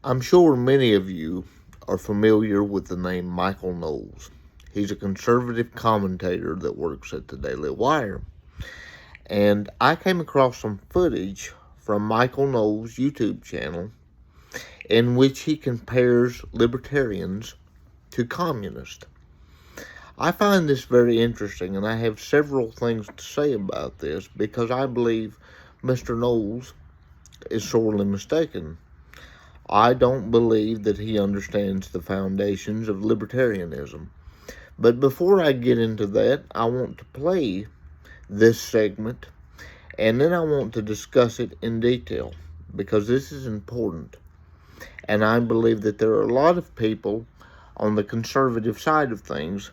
I'm sure many of you are familiar with the name Micheal Knowles. He's a conservative commentator that works at the Daily Wire. And I came across some footage from Micheal Knowles' YouTube channel in which he compares libertarians to communists. I find this very interesting, and I have several things to say about this because I believe Mr. Knowles is sorely mistaken. I don't believe that he understands the foundations of libertarianism. But before I get into that, I want to play this segment, and then I want to discuss it in detail, because this is important. And I believe that there are a lot of people on the conservative side of things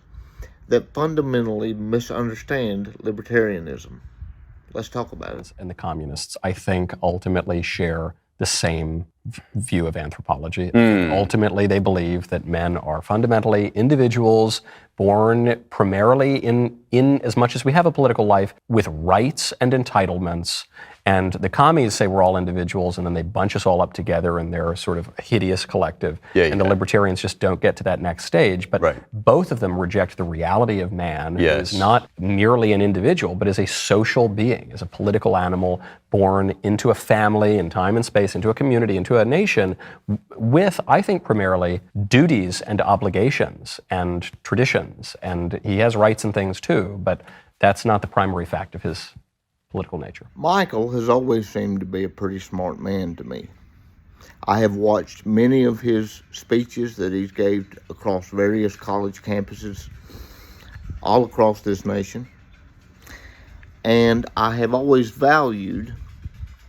that fundamentally misunderstand libertarianism. Let's talk about it. And the communists, I think, ultimately share the same view of anthropology. Ultimately, they believe that men are fundamentally individuals born primarily in as much as we have a political life with rights and entitlements. And the commies say we're all individuals, and then they bunch us all up together in their sort of hideous collective. And the libertarians just don't get to that next stage. But both of them reject the reality of man, who is not merely an individual, but is a social being, is a political animal born into a family in time and space, into a community, into a nation, with, I think, primarily duties and obligations and traditions. And he has rights and things too, but that's not the primary fact of his political nature. Micheal has always seemed to be a pretty smart man to me. I have watched many of his speeches that he's gave across various college campuses all across this nation. And I have always valued,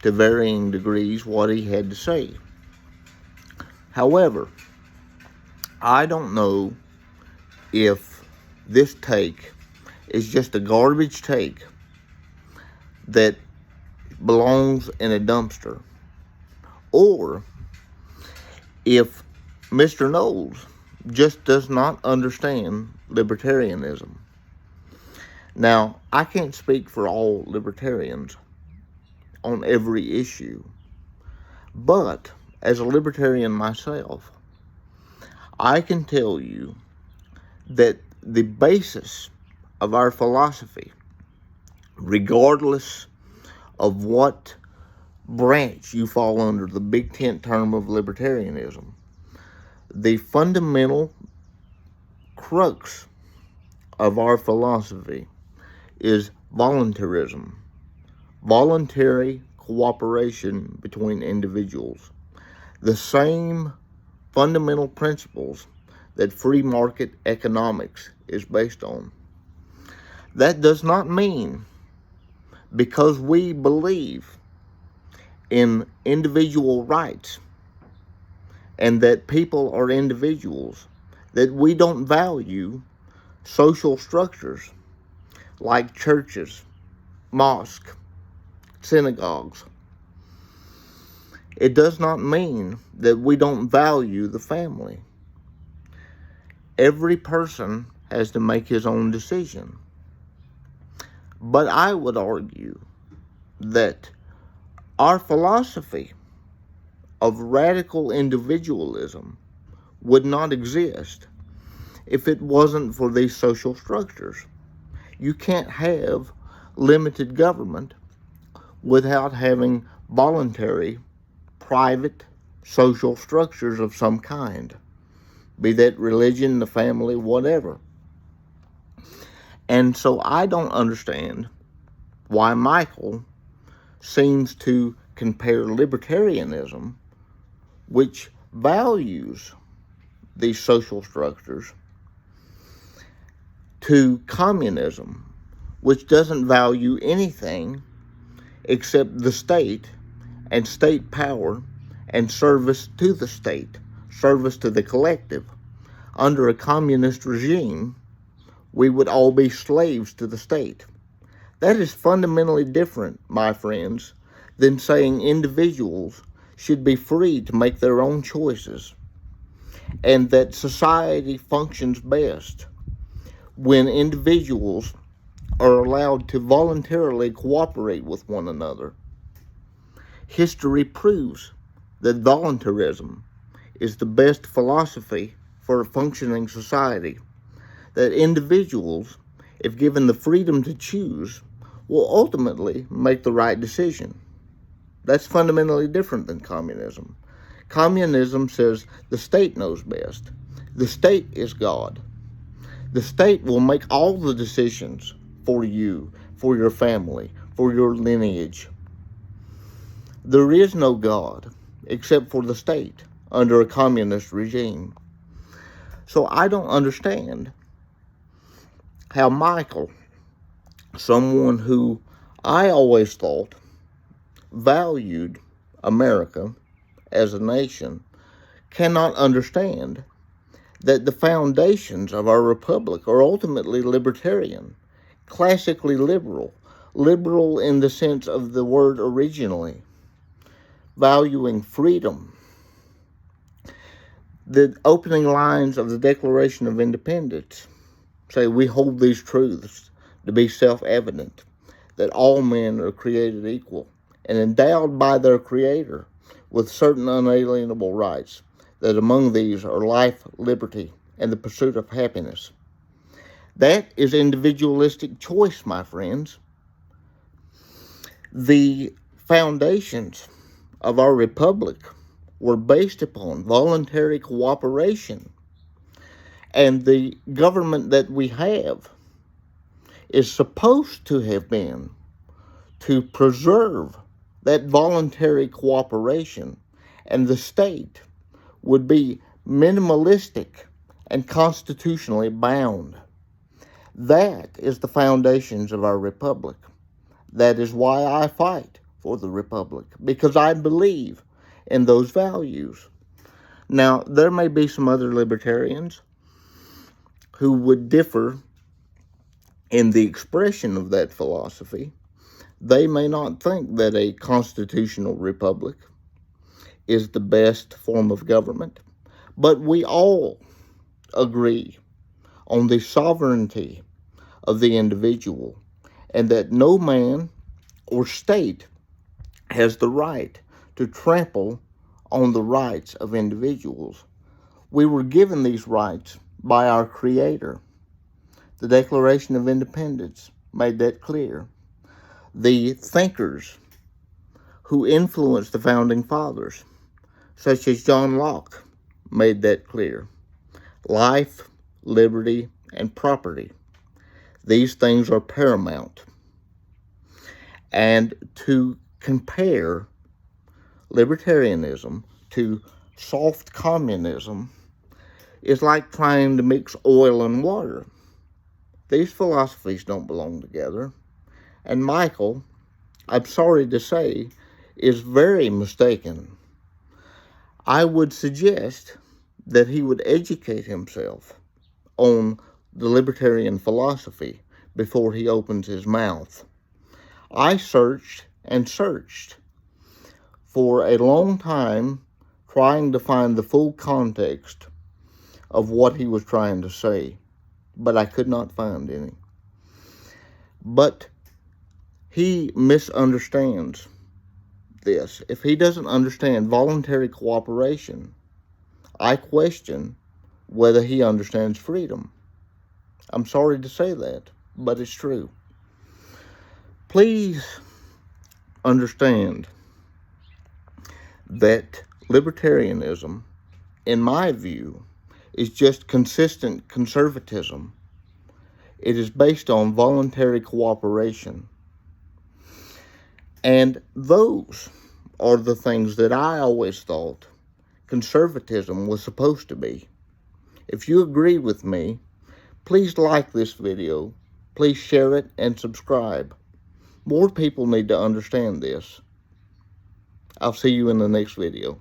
to varying degrees, what he had to say. However, I don't know if this take is just a garbage take that belongs in a dumpster, or if Mr. Knowles just does not understand libertarianism. Now, I can't speak for all libertarians on every issue, but as a libertarian myself, I can tell you that the basis of our philosophy, regardless of what branch you fall under, the big tent term of libertarianism, the fundamental crux of our philosophy is voluntarism, voluntary cooperation between individuals, the same fundamental principles that free market economics is based on. That does not mean, because we believe in individual rights and that people are individuals, that we don't value social structures like churches, mosques, synagogues. It does not mean that we don't value the family. Every person has to make his own decision. But I would argue that our philosophy of radical individualism would not exist if it wasn't for these social structures. You can't have limited government without having voluntary, private, social structures of some kind, be that religion, the family, whatever. And so I don't understand why Micheal seems to compare libertarianism, which values these social structures, to communism, which doesn't value anything except the state and state power and service to the state, service to the collective. Under a communist regime, we would all be slaves to the state. That is fundamentally different, my friends, than saying individuals should be free to make their own choices, and that society functions best when individuals are allowed to voluntarily cooperate with one another. History proves that voluntarism is the best philosophy for a functioning society. That individuals, if given the freedom to choose, will ultimately make the right decision. That's fundamentally different than communism. Communism says the state knows best. The state is God. The state will make all the decisions for you, for your family, for your lineage. There is no God except for the state under a communist regime. So I don't understand how Micheal, someone who I always thought valued America as a nation, cannot understand that the foundations of our republic are ultimately libertarian, classically liberal, liberal in the sense of the word originally, valuing freedom. The opening lines of the Declaration of Independence say we hold these truths to be self-evident, that all men are created equal and endowed by their Creator with certain unalienable rights, that among these are life, liberty, and the pursuit of happiness. That is individualistic choice, my friends. The foundations of our republic were based upon voluntary cooperation. And the government that we have is supposed to have been to preserve that voluntary cooperation, and the state would be minimalistic and constitutionally bound. That is the foundations of our republic. That is why I fight for the republic, because I believe in those values. Now, there may be some other libertarians who would differ in the expression of that philosophy. They may not think that a constitutional republic is the best form of government, but we all agree on the sovereignty of the individual, and that no man or state has the right to trample on the rights of individuals. We were given these rights by our Creator. The Declaration of Independence made that clear. The thinkers who influenced the founding fathers, such as John Locke, made that clear. Life, liberty, and property. These things are paramount. And to compare libertarianism to soft communism is like trying to mix oil and water. These philosophies don't belong together. And Micheal, I'm sorry to say, is very mistaken. I would suggest that he would educate himself on the libertarian philosophy before he opens his mouth. I searched and searched for a long time trying to find the full context of what he was trying to say, but I could not find any. But he misunderstands this. If he doesn't understand voluntary cooperation, I question whether he understands freedom. I'm sorry to say that, but it's true. Please understand that libertarianism, in my view, is just consistent conservatism. It is based on voluntary cooperation. And those are the things that I always thought conservatism was supposed to be. If you agree with me, please like this video, please share it and subscribe. More people need to understand this. I'll see you in the next video.